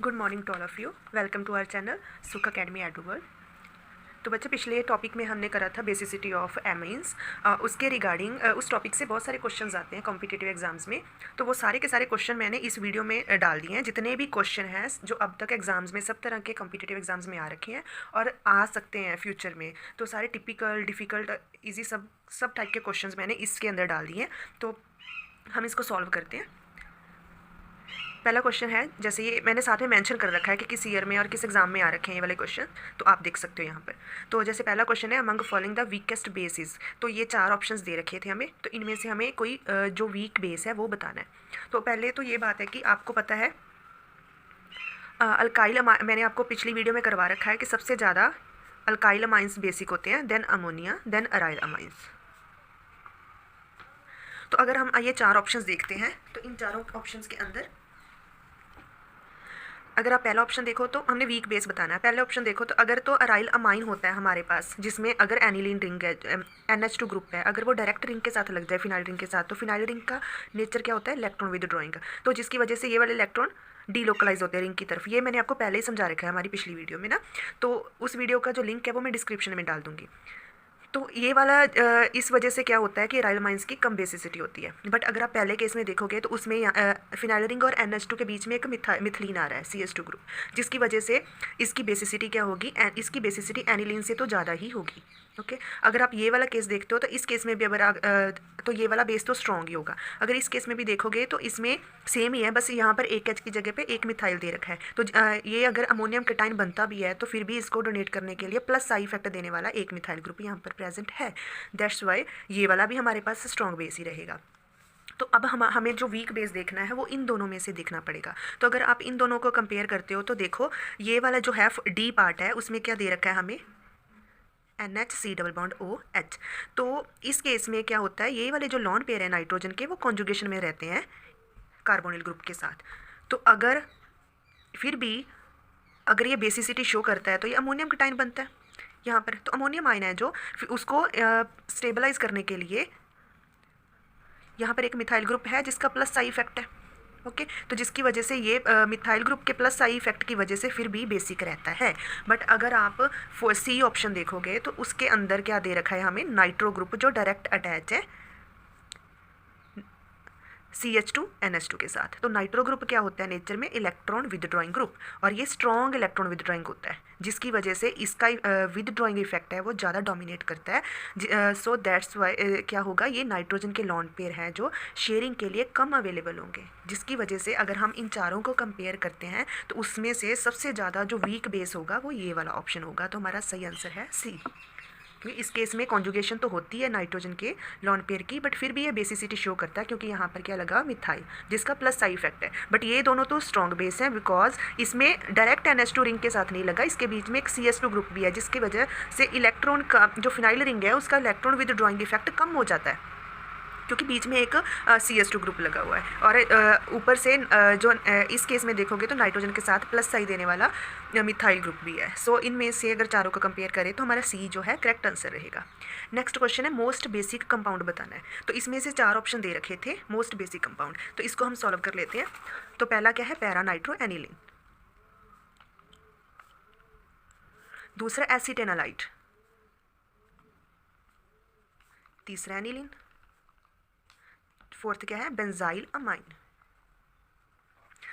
Good morning to all of you. Welcome to our channel Sukh Academy Edward. तो बच्चे पिछले topic में हमने करा था बेसिसिटी ऑफ एमाइंस। उसके रिगार्डिंग उस टॉपिक से बहुत सारे क्वेश्चंस आते हैं कॉम्पिटिटिव एग्जाम्स में। तो वो सारे के सारे क्वेश्चन मैंने इस वीडियो में डाल दिए हैं। जितने भी क्वेश्चन हैं जो अब तक एग्जाम्स में सब तरह के कॉम्पिटिटिव एग्जाम्स में आ रखे हैं और आ सकते हैं फ्यूचर में, तो सारे टिपिकल डिफ़िकल्ट ईजी सब टाइप के क्वेश्चन मैंने इसके अंदर डाल दिए हैं। तो हम इसको सॉल्व करते हैं। पहला क्वेश्चन है, जैसे ये मैंने साथ में मेंशन कर रखा है कि किस ईयर में और किस एग्जाम में आ रखे हैं ये वाले क्वेश्चन, तो आप देख सकते हो यहाँ पर। तो जैसे पहला क्वेश्चन है among following the weakest basis. तो ये 4 ऑप्शंस दे रखे थे हमें, तो इनमें से हमें कोई जो वीक बेस है वो बताना है। तो पहले तो ये बात है कि आपको पता है अल्काइल, मैंने आपको पिछली वीडियो में करवा रखा है कि सबसे ज़्यादा अल्काइल अमाइंस बेसिक होते हैं, then ammonia, then aryl amines. तो अगर हम ये 4 ऑप्शंस देखते हैं तो इन चारों ऑप्शंस के अंदर अगर आप पहला ऑप्शन देखो तो हमने वीक बेस बताना है। पहले ऑप्शन देखो तो अगर तो अराइल अमाइन होता है हमारे पास, जिसमें अगर एनिलीन रिंग है, NH2 ग्रुप है, अगर वो डायरेक्ट रिंग के साथ लग जाए फिनाइल रिंग के साथ, तो फिनाइल रिंग का नेचर क्या होता है, इलेक्ट्रॉन विदड्रॉइंग। तो जिसकी वजह से ये वाले इलेक्ट्रॉन डीलोकलाइज होते हैं रिंग की तरफ। ये मैंने आपको पहले ही समझा रखा है हमारी पिछली वीडियो में ना, तो उस वीडियो का जो लिंक है वो मैं डिस्क्रिप्शन में डाल दूँगी। तो ये वाला इस वजह से क्या होता है कि अराइल अमाइंस की कम बेसिसिटी होती है। बट अगर आप पहले केस में देखोगे तो उसमें फिनाइल रिंग और NH2 के बीच में एक मिथिलीन आ रहा है, CS2 ग्रुप, जिसकी वजह से इसकी बेसिसिटी क्या होगी, इसकी बेसिसिटी एनिलीन से तो ज़्यादा ही होगी। ओके, अगर आप ये वाला केस देखते हो तो इस केस में भी अगर तो ये वाला बेस तो स्ट्रॉन्ग ही होगा। अगर इस केस में भी देखोगे तो इसमें सेम ही है, बस यहाँ पर एक H की जगह पे एक मिथाइल दे रखा है। तो ये अगर अमोनियम कटाइन बनता भी है तो फिर भी इसको डोनेट करने के लिए प्लस साइड इफेक्ट देने वाला एक मिथाइल ग्रुप यहाँ पर प्रेजेंट है। दैट्स वाई ये वाला भी हमारे पास स्ट्रॉन्ग बेस ही रहेगा। तो अब हमें जो वीक बेस देखना है वो इन दोनों में से देखना पड़ेगा। तो अगर आप इन दोनों को कंपेयर करते हो तो देखो ये वाला जो है डी पार्ट है उसमें क्या दे रखा है हमें, NH डबल बॉन्ड OH। तो इस केस में क्या होता है, ये वाले जो लॉन पेयर है नाइट्रोजन के वो कॉन्जुगेशन में रहते हैं कार्बोनिल ग्रुप के साथ। तो अगर फिर भी अगर ये बेसिसिटी शो करता है तो ये अमोनियम कटाइन बनता है यहाँ पर। तो अमोनियम आयन है जो फिर उसको स्टेबलाइज करने के लिए यहाँ पर एक मिथाइल ग्रुप है जिसका प्लस साई इफेक्ट है। ओके, तो जिसकी वजह से ये मिथाइल ग्रुप के प्लस साई इफेक्ट की वजह से फिर भी बेसिक रहता है। बट अगर आप C ऑप्शन देखोगे तो उसके अंदर क्या दे रखा है हमें, नाइट्रो ग्रुप जो डायरेक्ट अटैच है CH2 NH2 के साथ। तो नाइट्रो ग्रुप क्या होता है नेचर में, इलेक्ट्रॉन विदड्रॉइंग ग्रुप, और ये स्ट्रॉन्ग इलेक्ट्रॉन विदड्रॉइंग होता है, जिसकी वजह से इसका विदड्रॉइंग इफेक्ट है वो ज़्यादा डोमिनेट करता है। सो दैट्स वाई क्या होगा, ये नाइट्रोजन के लॉन पेयर हैं जो शेयरिंग के लिए कम अवेलेबल होंगे, जिसकी वजह से अगर हम इन चारों को कंपेयर करते हैं तो उसमें से सबसे ज़्यादा जो वीक बेस होगा वो ये वाला ऑप्शन होगा। तो हमारा सही आंसर है C। इस केस में कॉन्जुगेशन तो होती है नाइट्रोजन के लॉन पेयर की, बट फिर भी ये बेसिसिटी शो करता है क्योंकि यहाँ पर क्या लगा, मिथाइल, जिसका प्लस साइड इफेक्ट है। बट ये दोनों तो स्ट्रॉन्ग बेस हैं बिकॉज इसमें डायरेक्ट NH2 रिंग के साथ नहीं लगा, इसके बीच में एक CS2 ग्रुप भी है, जिसकी वजह से इलेक्ट्रॉन का जो फिनाइल रिंग है उसका इलेक्ट्रॉन विदड्रॉइंग इफेक्ट कम हो जाता है क्योंकि बीच में एक CS2 ग्रुप लगा हुआ है। और ऊपर से जो इस केस में देखोगे तो नाइट्रोजन के साथ प्लस साई देने वाला मिथाइल ग्रुप भी है। सो इनमें से अगर चारों को कंपेयर करें तो हमारा C जो है करेक्ट आंसर रहेगा। नेक्स्ट क्वेश्चन है मोस्ट बेसिक कंपाउंड बताना है। तो इसमें से 4 ऑप्शन दे रखे थे मोस्ट बेसिक कंपाउंड, तो इसको हम सॉल्व कर लेते हैं। तो पहला क्या है, पैरा नाइट्रो एनिलीन। दूसरा एसिटेनालाइट। तीसरा एनिलीन। फोर्थ क्या है, बेंजाइल अमाइन।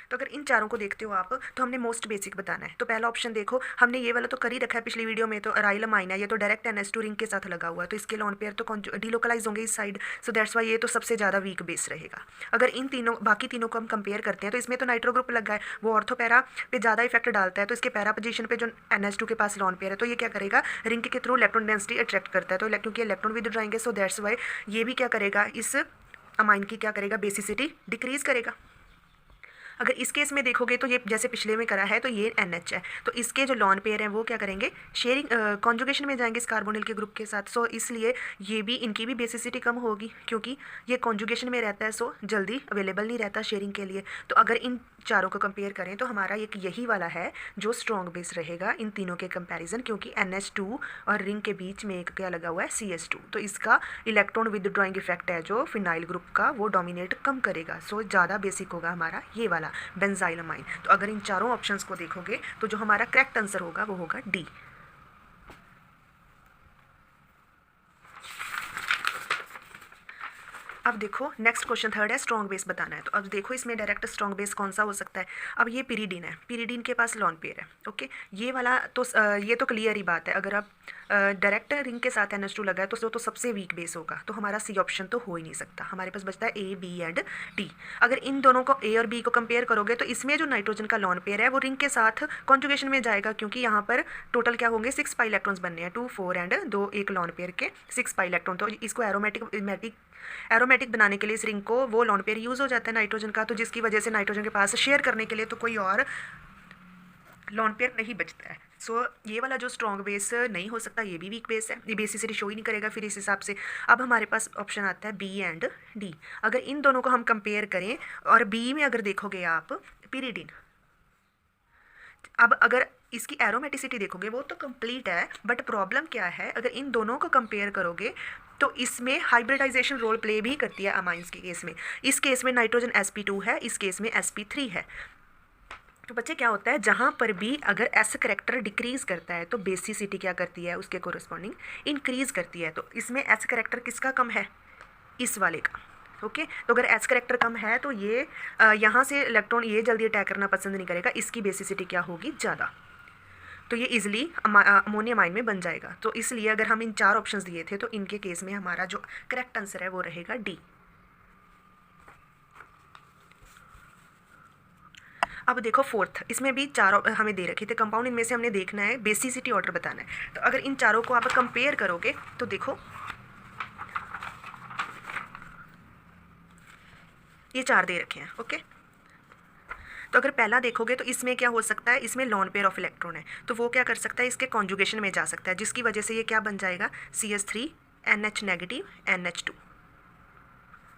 तो अगर इन चारों को देखते हो आप तो हमने मोस्ट बेसिक बताना है। तो पहला ऑप्शन देखो, हमने ये वाला तो कर ही रखा है पिछली वीडियो में, तो अराइल अमाइन है, ये तो डायरेक्ट NH2 रिंग के साथ लगा हुआ है, तो इसके लॉन पेयर तो डीलोकलाइज होंगे इस साइड। सो दैट्स वाई ये तो सबसे ज़्यादा वीक बेस रहेगा। अगर इन तीनों बाकी तीनों को हम कंपेयर करते हैं तो इसमें तो नाइट्रो ग्रुप लगा है, वो ऑर्थो पैरा पे ज़्यादा इफेक्ट डालता है, तो इसके पैरा पोजीशन पे जो NH2 के पास लॉन पेयर है तो ये क्या करेगा, रिंग के थ्रू इलेक्ट्रॉन डेंसिटी अट्रैक्ट करता है, तो क्योंकि इलेक्ट्रॉन विद ड्राएंगे, सो दैट्स वाई ये भी क्या करेगा, इस अमाइन की क्या करेगा, बेसिसिटी डिक्रीज करेगा। अगर इस केस में देखोगे तो ये जैसे पिछले में करा है तो ये NH है, तो इसके जो लॉन पेयर हैं वो क्या करेंगे, शेयरिंग कॉन्जुगेशन में जाएंगे इस कार्बोनिल के ग्रुप के साथ। सो इसलिए ये भी इनकी भी बेसिसिटी कम होगी क्योंकि ये कॉन्जुगेशन में रहता है, सो जल्दी अवेलेबल नहीं रहता शेयरिंग के लिए। तो अगर इन चारों को कंपेयर करें तो हमारा एक यही वाला है जो स्ट्रॉन्ग बेस रहेगा इन तीनों के कंपैरिजन, क्योंकि NH2 और रिंग के बीच में एक क्या लगा हुआ है, CS2। तो इसका इलेक्ट्रॉन विदड्रॉइंग इफेक्ट है जो फिनाइल ग्रुप का वो डोमिनेट कम करेगा। सो ज़्यादा बेसिक होगा हमारा ये वाला होगा बेंजाइलमाइन। तो अगर इन चारों ऑप्शंस को देखोगे तो जो हमारा करेक्ट आंसर होगा वो होगा डी। अब देखो नेक्स्ट क्वेश्चन थर्ड है, स्ट्रॉन्ग बेस बताना है। तो अब देखो इसमें डायरेक्ट स्ट्रॉन्ग बेस कौन सा हो सकता है। अब ये पिरीडीन है, पिरीडीन के पास लॉन पेयर है। ओके, ये वाला तो ये तो क्लियर ही बात है, अगर आप डायरेक्ट रिंग के साथ NH2 लगा है तो सबसे वीक बेस होगा, तो हमारा सी ऑप्शन तो हो ही नहीं सकता। हमारे पास बचता है A, B एंड D। अगर इन दोनों को A और B को कंपेयर करोगे तो इसमें जो नाइट्रोजन का लॉन पेयर है वो रिंग के साथ कॉन्जुगेशन में जाएगा, क्योंकि यहाँ पर टोटल क्या होंगे 6 पाई इलेक्ट्रॉन्स बनने हैं, 2 4 एंड 2 एक लॉन पेयर के 6 पाई इलेक्ट्रॉन। तो इसको एरोमेटिक बनाने के लिए इस रिंग को वो लॉन पेयर यूज़ हो जाता है नाइट्रोजन का, तो जिसकी वजह से नाइट्रोजन के पास शेयर करने के लिए तो कोई और लॉन पेयर नहीं बचता है। सो ये वाला जो स्ट्रॉन्ग बेस नहीं हो सकता, ये भी वीक बेस है, ये बेसिसिटी शो ही नहीं करेगा फिर इस हिसाब से। अब हमारे पास ऑप्शन आता है बी एंड डी। अगर इन दोनों को हम कंपेयर करें और बी में अगर देखोगे आप पिरीडीन, अब अगर इसकी एरोमेटिसिटी देखोगे वो तो कंप्लीट है, बट प्रॉब्लम क्या है, अगर इन दोनों को कंपेयर करोगे तो इसमें हाइब्रिडाइजेशन रोल प्ले भी करती है अमाइंस के केस में। इस केस में नाइट्रोजन sp2 है, इस केस में sp3 है। तो बच्चे क्या होता है, जहाँ पर भी अगर एस करेक्टर डिक्रीज करता है तो बेसिसिटी क्या करती है, उसके कोरिस्पॉन्डिंग इंक्रीज करती है। तो इसमें एस करेक्टर किसका कम है, इस वाले का। ओके, तो अगर एस करेक्टर कम है तो ये यहाँ से इलेक्ट्रॉन ये जल्दी अटैक करना पसंद नहीं करेगा, इसकी बेसिसिटी क्या होगी, ज़्यादा, तो ये इजीली अमोनियम आयन में बन जाएगा। तो इसलिए अगर हम इन चार ऑप्शंस दिए थे तो इनके केस में हमारा जो करेक्ट आंसर है वो रहेगा डी। अब देखो फोर्थ, इसमें भी चार हमें दे रखे थे कंपाउंड, इनमें से हमने देखना है बेसिसिटी ऑर्डर बताना है। तो अगर इन चारों को आप कंपेयर करोगे तो देखो ये चार दे रखे हैं। ओके, तो अगर पहला देखोगे तो इसमें क्या हो सकता है, इसमें लॉन पेयर ऑफ इलेक्ट्रॉन है, तो वो क्या कर सकता है, इसके कॉन्जुगेशन में जा सकता है, जिसकी वजह से ये क्या बन जाएगा, CH3 NH negative NH2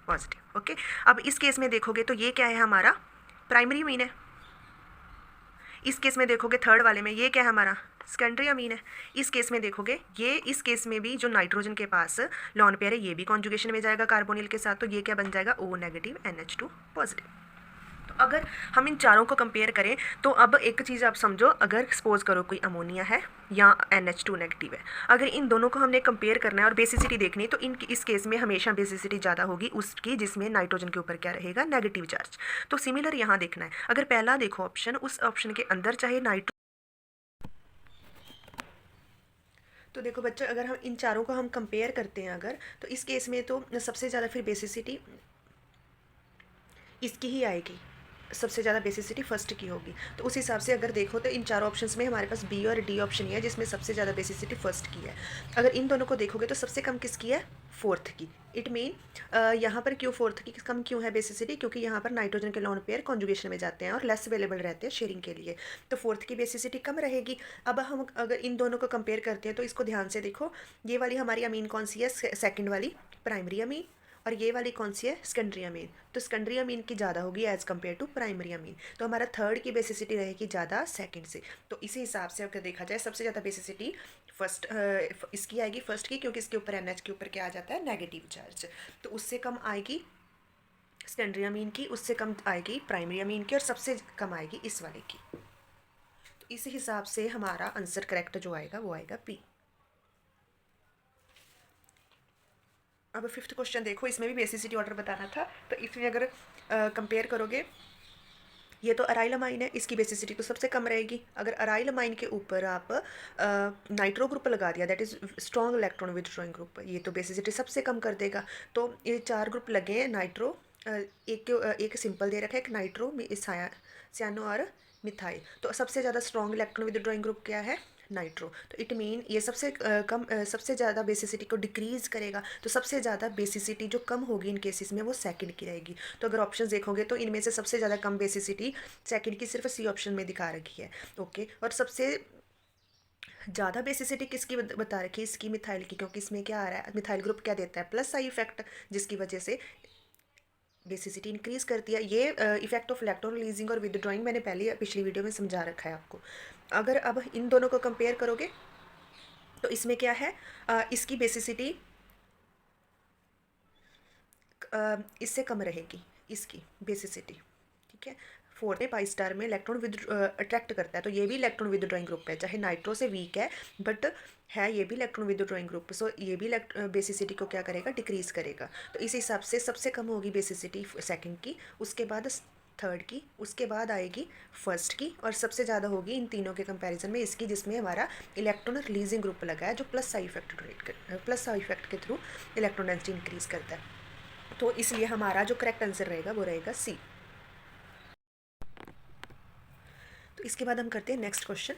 positive. Okay, अब इस केस में देखोगे तो ये क्या है, हमारा प्राइमरी अमीन है। इस केस में देखोगे थर्ड वाले में ये क्या है, हमारा सेकेंडरी अमीन है। इस केस में देखोगे ये, इस केस में भी जो नाइट्रोजन के पास लॉन पेयर है ये भी कॉन्जुगेशन में जाएगा कार्बोनिल के साथ, तो ये क्या बन जाएगा, O नेगेटिव NH2 पॉजिटिव। तो अगर हम इन चारों को कंपेयर करें तो अब एक चीज़ आप समझो, अगर सपोज करो कोई अमोनिया है या NH2 नेगेटिव है, अगर इन दोनों को हमने कंपेयर करना है और बेसिसिटी देखनी है तो इस केस में हमेशा बेसिसिटी ज़्यादा होगी उसकी जिसमें नाइट्रोजन के ऊपर क्या रहेगा, नेगेटिव चार्ज। तो सिमिलर यहाँ देखना है, अगर पहला देखो ऑप्शन, उस ऑप्शन के अंदर चाहे तो देखो बच्चों, अगर हम इन चारों को हम कंपेयर करते हैं अगर, तो इस केस में तो सबसे ज़्यादा फिर बेसिसिटी इसकी ही आएगी, सबसे ज़्यादा बेसिसिटी फर्स्ट की होगी। तो उस हिसाब से अगर देखो तो इन चारों ऑप्शंस में हमारे पास बी और डी ऑप्शन ही है जिसमें सबसे ज़्यादा बेसिसिटी फर्स्ट की है। अगर इन दोनों को देखोगे तो सबसे कम किसकी है, फोर्थ की। इट मीन यहाँ पर क्यों फोर्थ की कम क्यों है बेसिसिटी, क्योंकि यहाँ पर नाइट्रोजन के लॉन पेयर कॉन्जुगेशन में जाते हैं और लेस अवेलेबल रहते हैं शेयरिंग के लिए, तो फोर्थ की बेसिसिटी कम रहेगी। अब हम अगर इन दोनों को कंपेयर करते हैं तो इसको ध्यान से देखो, ये वाली हमारी अमीन कौन सी है, सेकेंड वाली प्राइमरी अमीन, और ये वाली कौन सी है, सेकेंडरी अमीन। तो सेकेंडरी अमीन की ज़्यादा होगी as compare to primary amine, तो हमारा थर्ड की बेसिसिटी रहेगी ज़्यादा सेकंड से। तो इसी हिसाब से अगर देखा जाए सबसे ज़्यादा बेसिसिटी फर्स्ट इसकी आएगी, फर्स्ट की, क्योंकि इसके ऊपर NH के ऊपर क्या आ जाता है, नेगेटिव चार्ज। तो उससे कम आएगी सेकेंडरी अमीन की, उससे कम आएगी प्राइमरी अमीन की, और सबसे कम आएगी इस वाले की। तो इस हिसाब से हमारा आंसर करेक्ट जो आएगा वो आएगा पी। अब फिफ्थ क्वेश्चन देखो, इसमें भी बेसिसिटी ऑर्डर बताना था। तो इसमें अगर कंपेयर करोगे, ये तो अराइल अमाइन है, इसकी बेसिसिटी तो सबसे कम रहेगी। अगर अराइल अमाइन के ऊपर आप नाइट्रो ग्रुप लगा दिया, that is strong electron withdrawing group, ये तो बेसिसिटी सबसे कम कर देगा। तो ये चार ग्रुप लगे हैं नाइट्रो, एक सिंपल दे रखा है, एक नाइट्रो, सियानो और मिथाइल। तो सबसे ज़्यादा स्ट्रॉन्ग इलेक्ट्रॉन विथड्रॉइंग ग्रुप क्या है, नाइट्रो। तो इट मीन ये सबसे कम सबसे ज़्यादा बेसिसिटी को डिक्रीज़ करेगा, तो सबसे ज़्यादा बेसिसिटी जो कम होगी इन केसेस में वो सेकंड की रहेगी। तो अगर ऑप्शन देखोगे तो इनमें से सबसे ज़्यादा कम बेसिसिटी सेकंड की सिर्फ सी ऑप्शन में दिखा रखी है। ओके, और सबसे ज़्यादा बेसिसिटी किसकी बता रखी है, इसकी मिथाइल की, क्योंकि इसमें क्या आ रहा है, मिथाइल ग्रुप क्या देता है, प्लस आई इफेक्ट, जिसकी वजह से बेसिसिटी इंक्रीज़ करती है। ये इफेक्ट ऑफ इलेक्ट्रॉन रिलीजिंग और विदड्रॉइंग मैंने पहले पिछली वीडियो में समझा रखा है आपको। अगर अब इन दोनों को कंपेयर करोगे तो इसमें क्या है, इसकी बेसिसिटी इससे कम रहेगी, इसकी बेसिसिटी, ठीक है, फोर्थ में पाई स्टार में इलेक्ट्रॉन विद अट्रैक्ट करता है, तो ये भी इलेक्ट्रॉन विदड्रॉइंग ग्रुप है, चाहे नाइट्रो से वीक है बट है ये भी इलेक्ट्रॉन विदड्रॉइंग ग्रुप। सो ये भी बेसिसिटी को क्या करेगा, डिक्रीज करेगा। तो इस हिसाब से सबसे कम होगी बेसिसिटी सेकंड की, उसके बाद थर्ड की, उसके बाद आएगी फर्स्ट की, और सबसे ज़्यादा होगी इन तीनों के कंपैरिजन में इसकी, जिसमें हमारा इलेक्ट्रॉन रिलीजिंग ग्रुप लगा है जो प्लस साइड इफेक्ट के थ्रू इलेक्ट्रॉन डेंसिटी इंक्रीज करता है। तो इसलिए हमारा जो करेक्ट आंसर रहेगा वो रहेगा सी। तो इसके बाद हम करते हैं नेक्स्ट क्वेश्चन।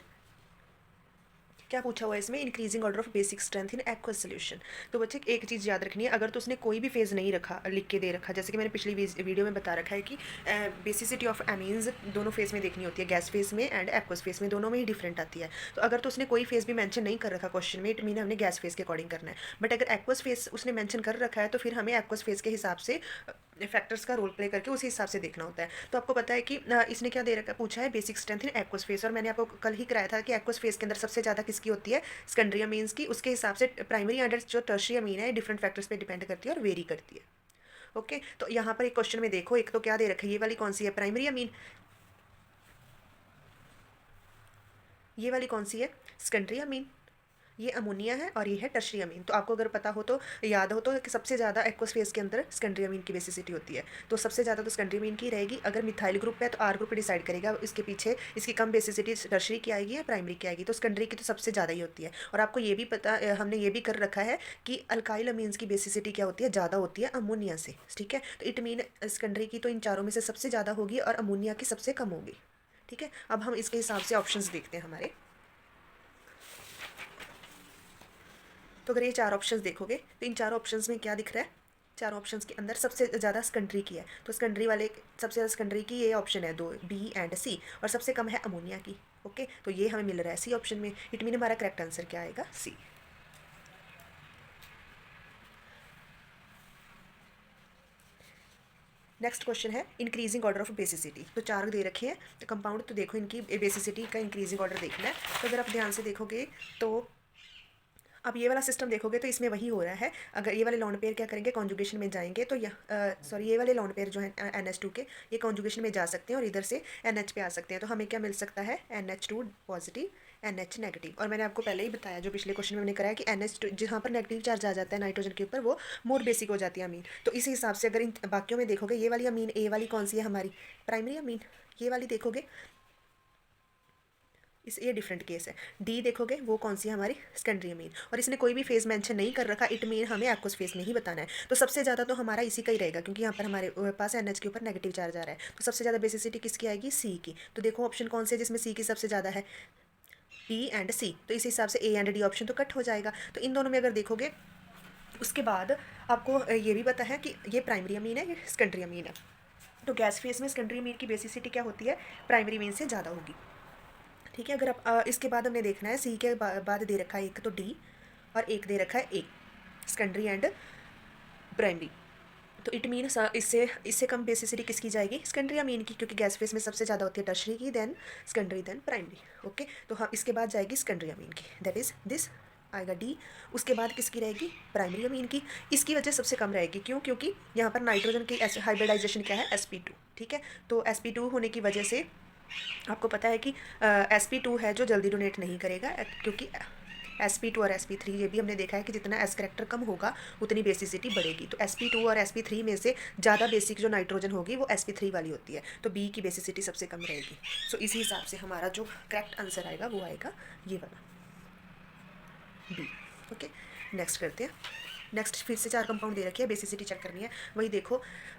क्या पूछा हुआ है इसमें, increasing order of basic strength in aqueous solution. तो बच्चे एक चीज़ याद रखनी है, अगर तो उसने कोई भी फेज़ नहीं रखा, लिख के दे रखा, जैसे कि मैंने पिछली वीडियो में बता रखा है कि बेसिसिटी ऑफ एमीन्स दोनों फेज़ में देखनी होती है, गैस फेज़ में एंड एक्वस फेज़ में, दोनों में ही डिफरेंट आती है। तो अगर तो उसने कोई फेज़ भी मेंशन नहीं कर रखा क्वेश्चन में, इट मीन हमने गैस फेज़ के अकॉर्डिंग करना है। बट अगर एक्वस फेज़ उसने मेंशन कर रखा है तो फिर हमें एक्वस फेज़ के हिसाब से फैक्टर्स का रोल प्ले करके उसी हिसाब से देखना होता है। तो आपको पता है कि इसने क्या दे रखा, पूछा है basic strength in aqueous face, और मैंने आपको कल ही कराया था कि एक्वस फेस के अंदर सबसे ज़्यादा किसकी होती है, सेकेंडरी अमीन्स की। उसके हिसाब से प्राइमरी एंड जो टर्शियरी अमीन है डिफरेंट फैक्टर्स पे डिपेंड करती है और वेरी करती है। ओके, तो यहाँ पर एक क्वेश्चन में देखो, एक तो क्या दे रखा है, ये वाली कौन सी है, प्राइमरी अमीन, ये वाली कौन सी है, सेकेंडरी अमीन, ये अमोनिया है, और ये है टर्शियरी अमीन। तो आपको अगर पता हो तो याद हो तो कि सबसे ज़्यादा एक्वस फेज के अंदर सेकेंडरी अमीन की बेसिसिटी होती है, तो सबसे ज़्यादा तो सेकेंडरी अमीन की रहेगी। अगर मिथाइल ग्रुप है तो आर ग्रुप डिसाइड करेगा इसके पीछे इसकी कम बेसिसिटी टर्शियरी की आएगी या प्राइमरी की आएगी, तो सेकेंडरी की तो सबसे ज़्यादा ही होती है। और आपको ये भी पता, हमने ये भी कर रखा है कि अल्काइल अमीन्स की बेसिसिटी क्या होती है, ज़्यादा होती है अमोनिया से, ठीक है। तो इट मीन सेकेंडरी की तो इन चारों में से सबसे ज़्यादा होगी और अमोनिया की सबसे कम होगी, ठीक है। अब हम इसके हिसाब से ऑप्शंस देखते हैं हमारे। तो अगर ये चार ऑप्शंस देखोगे तो इन चारों ऑप्शंस में क्या दिख रहा है, चारों ऑप्शंस के अंदर सबसे ज़्यादा सेकेंडरी की है, तो सेकेंडरी वाले सबसे ज़्यादा सेकेंडरी की ये ऑप्शन है, दो बी एंड सी, और सबसे कम है अमोनिया की। ओके, तो ये हमें मिल रहा है सी ऑप्शन में, इट मीन हमारा करेक्ट आंसर क्या आएगा, सी। नेक्स्ट क्वेश्चन है इंक्रीजिंग ऑर्डर ऑफ बेसिसिटी। तो चार दे रखे हैं तो कंपाउंड, तो देखो इनकी बेसिसिटी का इंक्रीजिंग ऑर्डर देखना है। तो अगर आप ध्यान से देखोगे तो अब ये वाला सिस्टम देखोगे तो इसमें वही हो रहा है। अगर ये वाले लॉन पेयर क्या करेंगे, कॉन्जुगेशन में जाएंगे, तो सॉरी ये वाले लॉन पेयर जो है NH2 के, ये कॉन्जुगेशन में जा सकते हैं और इधर से NH पे आ सकते हैं। तो हमें क्या मिल सकता है, NH2 पॉजिटिव, NH नेगेटिव। और मैंने आपको पहले ही बताया जो पिछले क्वेश्चन में मैंने कराया कि NH2 जहाँ पर नेगेटिव चार्ज आ जाता है नाइट्रोजन के ऊपर, वो मोर बेसिक हो जाती है अमीन। तो इस हिसाब से अगर इन बाकियों में देखोगे, ये वाली अमीन ए वाली कौन सी है हमारी, प्राइमरी अमीन। ये वाली देखोगे इस ये डिफरेंट केस है। डी देखोगे वो कौन सी है हमारी, सेकेंडरी अमीन, और इसने कोई भी फेज मेंशन नहीं कर रखा, इट मीन हमें एक्वस फेज में ही बताना है। तो सबसे ज़्यादा तो हमारा इसी का ही रहेगा, क्योंकि यहाँ पर हमारे पास NH के ऊपर नेगेटिव चार्ज आ रहा है। तो सबसे ज़्यादा बेसिसिटी किसकी आएगी, सी की। तो देखो ऑप्शन कौन से है जिसमें सी की सबसे ज़्यादा है, बी एंड सी। तो इस हिसाब से ए एंड डी ऑप्शन तो कट हो जाएगा। तो इन दोनों में अगर देखोगे, उसके बाद आपको ये भी पता है कि ये प्राइमरी अमीन है, ये सेकेंडरी अमीन है। तो गैस फेज में सेकेंडरी अमीन की बेसिसिटी क्या होती है, प्राइमरी अमीन से ज़्यादा होगी, ठीक है। अगर आप इसके बाद हमने देखना है, सी के बाद दे रखा है एक तो डी, और एक दे रखा है ए, सेकेंडरी एंड प्राइमरी। तो इट मीन इससे इससे कम बेसिसिटी किसकी जाएगी, सेकेंडरी अमीन की, क्योंकि गैस फेस में सबसे ज़्यादा होती है टर्शरी की, then secondary, then primary. Okay, तो हम इसके बाद जाएगी सेकेंडरी अमीन की, दैट इज़ दिस आएगा डी। उसके बाद किसकी रहेगी, प्राइमरी अमीन की। इसकी वजह सबसे कम रहेगी, क्यों, क्योंकि यहाँ पर नाइट्रोजन की हाइब्रिडाइजेशन क्या है, sp2, ठीक है। तो sp2 होने की वजह से आपको पता है कि sp2 है जो जल्दी डोनेट नहीं करेगा, क्योंकि sp2 और sp3 ये भी हमने देखा है कि जितना s करेक्टर कम होगा उतनी बेसिसिटी बढ़ेगी। तो sp2 और sp3 में से ज़्यादा बेसिक जो नाइट्रोजन होगी वो sp3 वाली होती है, तो b की बेसिसिटी सबसे कम रहेगी। सो इसी हिसाब से हमारा जो करेक्ट आंसर आएगा वो आएगा ये वाला, बी। ओके, नेक्स्ट करते हैं। नेक्स्ट फिर से चार कंपाउंड दे रखी है, बेसिसिटी चेक करनी है। वही देखो,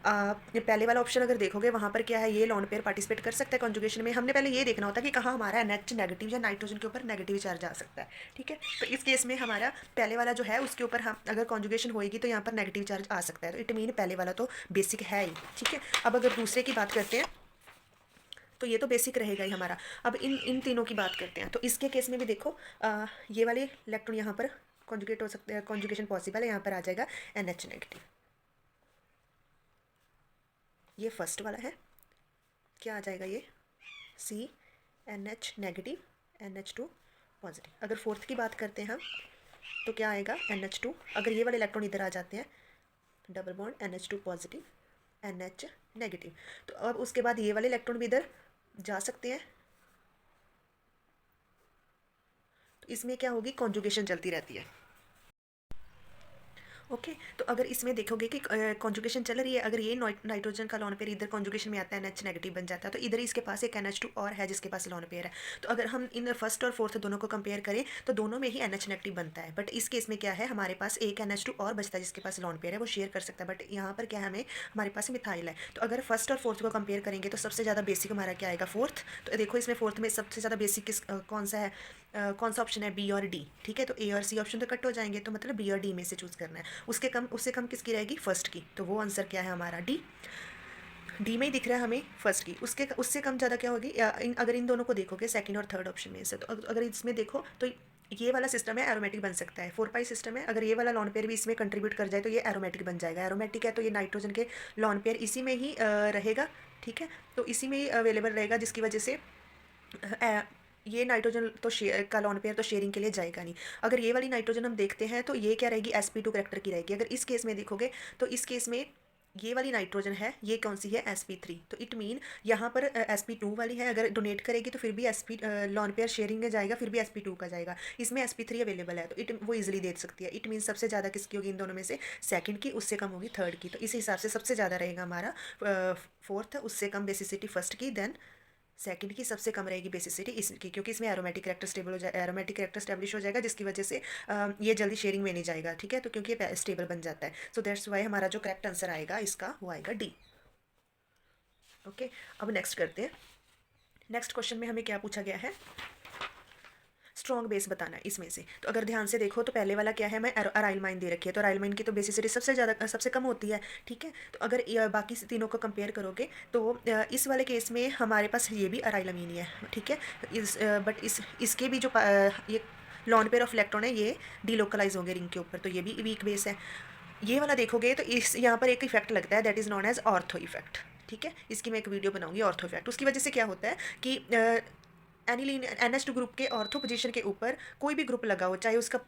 ये पहले वाला ऑप्शन अगर देखोगे वहाँ पर क्या है, ये लॉन पेयर पार्टिसिपेट कर सकता है कॉन्जुगेशन में। हमने पहले ये देखना होता है कि कहाँ हमारा NH नेगेटिव या नाइट्रोजन के ऊपर नेगेटिव चार्ज आ सकता है, ठीक है। तो इस केस में हमारा पहले वाला जो है उसके ऊपर हम अगर कॉन्जुगेशन होएगी तो यहाँ पर नेगेटिव चार्ज आ सकता है, तो इट मीन पहले वाला तो बेसिक है ही, ठीक है। अब अगर दूसरे की बात करते हैं तो ये तो बेसिक रहेगा ही हमारा। अब इन इन तीनों की बात करते हैं, तो इसके केस में भी देखो, ये वाले इलेक्ट्रॉन यहाँ पर कॉन्जुगेट हो सकते हैं, कॉन्जुगेशन पॉसिबल है, यहाँ पर आ जाएगा NH नेगेटिव। ये फर्स्ट वाला है, क्या आ जाएगा ये, C NH negative NH2 positive. अगर फोर्थ की बात करते हैं हम तो क्या आएगा, NH2। अगर ये वाले इलेक्ट्रॉन इधर आ जाते हैं, double bond NH2 positive NH negative. तो अब उसके बाद ये वाले इलेक्ट्रॉन भी इधर जा सकते हैं, तो इसमें क्या होगी, कॉन्जुगेशन चलती रहती है। ओके तो अगर इसमें देखोगे कि कॉन्जुगेशन चल रही है, अगर ये नाइट्रोजन का लोन पेयर इधर कॉन्जुगेशन में आता है, NH नेगेटिव बन जाता है, तो इधर इसके पास एक NH2 और है जिसके पास लोन पेयर है। तो अगर हम इन फर्स्ट और फोर्थ दोनों को कंपेयर करें तो दोनों में ही NH नेगेटिव बनता है, बट इस केस में क्या है, हमारे पास एक NH2 और बचता है जिसके पास लोन पेयर है, वो शेयर कर सकता है। बट यहाँ पर क्या है, हमें हमारे पास मिथाइल है। तो अगर फर्स्ट और फोर्थ को कंपेयर करेंगे तो सबसे ज़्यादा बेसिक हमारा क्या आएगा, फोर्थ। तो देखो इसमें फोर्थ में सबसे ज़्यादा बेसिक कौन सा है, कौन सा ऑप्शन है, बी और डी। ठीक है, तो ए और सी ऑप्शन तो कट हो जाएंगे, तो मतलब बी और डी में से चूज़ करना है। उससे कम किसकी रहेगी, फर्स्ट की। तो वो आंसर क्या है हमारा, डी। डी में ही दिख रहा है हमें फर्स्ट की, उससे कम ज़्यादा क्या होगी, अगर इन दोनों को देखोगे सेकंड और थर्ड ऑप्शन में से, तो अगर इसमें देखो तो ये वाला सिस्टम है, एरोमेटिक बन सकता है, 4 पाई सिस्टम है। अगर ये वाला लॉन पेयर भी इसमें कंट्रीब्यूट कर जाए तो ये एरोमेटिक बन जाएगा। एरोमेटिक है तो ये नाइट्रोजन के लॉन पेयर इसी में ही रहेगा। ठीक है, तो इसी में ही अवेलेबल रहेगा, जिसकी वजह से ये नाइट्रोजन तो का लॉन पेयर तो शेयरिंग के लिए जाएगा नहीं। अगर ये वाली नाइट्रोजन हम देखते हैं तो ये क्या रहेगी, sp2 करेक्टर की रहेगी। अगर इस केस में देखोगे तो इस केस में ये वाली नाइट्रोजन है, ये कौन सी है, sp3। तो इट मीन यहाँ पर sp2 वाली है, अगर डोनेट करेगी तो फिर भी लॉन पेयर शेयरिंग में जाएगा, फिर भी sp2 का जाएगा। इसमें sp3 अवेलेबल है तो वो इजीली दे सकती है। इट मीन सबसे ज़्यादा किसकी होगी इन दोनों में से, सेकंड की, उससे कम होगी थर्ड की। तो इस हिसाब से सबसे ज़्यादा रहेगा हमारा फोर्थ, उससे कम बेसिसिटी फर्स्ट की, देन सेकंड की सबसे कम रहेगी बेसिसिटी इसकी, क्योंकि इसमें एरोमेटिक करेक्टर स्टेबल हो जाए, एरोमेटिक करेक्टर स्टैब्लिश हो जाएगा, जिसकी वजह से ये जल्दी शेयरिंग में नहीं जाएगा। ठीक है, तो क्योंकि ये स्टेबल बन जाता है, सो दैट्स वाई हमारा जो करेक्ट आंसर आएगा इसका वो आएगा डी। ओके, अब नेक्स्ट करते हैं। नेक्स्ट क्वेश्चन में हमें क्या पूछा गया है, स्ट्रॉन्ग बेस बताना है इसमें से। तो अगर ध्यान से देखो तो पहले वाला क्या है, मैं अराइल माइन दे रखी है, तो अराइल माइन की तो बेसिसिटी सबसे कम होती है। ठीक है, तो अगर बाकी तीनों को कंपेयर करोगे तो इस वाले केस में हमारे पास ये भी अराइल अमीन ही है। ठीक है, बट इसके भी जो ये लॉन पेयर ऑफ इलेक्ट्रॉन है ये डीलोकलाइज होंगे रिंग के ऊपर, तो ये भी वीक बेस है। ये वाला देखोगे तो इस यहाँ पर एक इफेक्ट लगता है, that is known as ortho effect. ठीक है, इसकी मैं एक वीडियो बनाऊंगी, ऑर्थो इफेक्ट। उसकी वजह से क्या होता है कि एनिलीन NH2 ग्रुप के ऑर्थो पोजीशन के ऊपर कोई भी ग्रुप लगा हो, चाहे उसका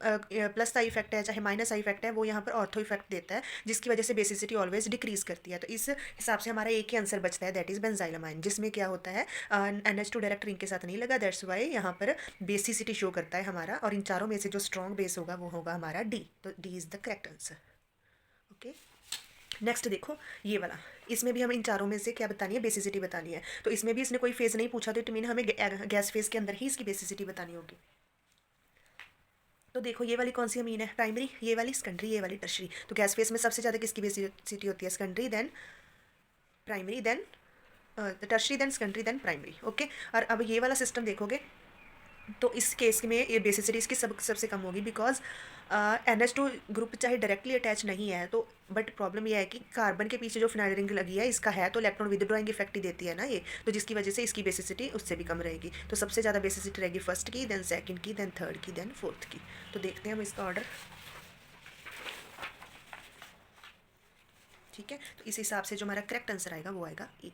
प्लस आई इफेक्ट है चाहे माइनस आई इफेक्ट है, वो यहाँ पर ऑर्थो इफेक्ट देता है, जिसकी वजह से बेसिसिटी ऑलवेज डिक्रीज करती है। तो इस हिसाब से हमारा एक ही आंसर बचता है, दैट इज बेंजाइलामाइन, जिसमें क्या होता है NH2 डायरेक्ट रिंग के साथ नहीं लगा, दैट्स वाई यहाँ पर बेसिसिटी शो करता है हमारा। और इन चारों में से जो स्ट्रॉन्ग बेस होगा वो होगा हमारा डी। तो D is the correct answer. Okay, next देखो ये वाला, इसमें भी हम इन चारों में से क्या बतानी है, बेसिसिटी बतानी है। तो इसमें भी इसने कोई फेज नहीं पूछा, तो इट मीन हमें गैस फेज के अंदर ही इसकी बेसिसिटी बतानी होगी। तो देखो ये वाली कौन सी अमीन है, प्राइमरी, ये वाली सेकेंडरी, ये वाली टर्शरी। तो गैस फेज में सबसे ज़्यादा किसकी बेसिसिटी होती है, secondary, then primary, then tertiary, then secondary, then primary. Okay, और अब ये वाला सिस्टम देखोगे तो इस केस में ये बेसिसिटी इसकी सबसे कम होगी, बिकॉज NH2 ग्रुप चाहे डायरेक्टली अटैच नहीं है, तो बट प्रॉब्लम ये है कि कार्बन के पीछे जो फिनाइल रिंग लगी है इसका है, तो इलेक्ट्रॉन विदड्रॉइंग इफेक्ट ही देती है ना ये, तो जिसकी वजह से इसकी बेसिसिटी उससे भी कम रहेगी। तो सबसे ज़्यादा बेसिसिटी रहेगी फर्स्ट की, देन सेकंड की, देन थर्ड की, देन फोर्थ की। तो देखते हैं हम इसका ऑर्डर। ठीक है, तो इस हिसाब से जो हमारा करेक्ट आंसर आएगा वो आएगा ए।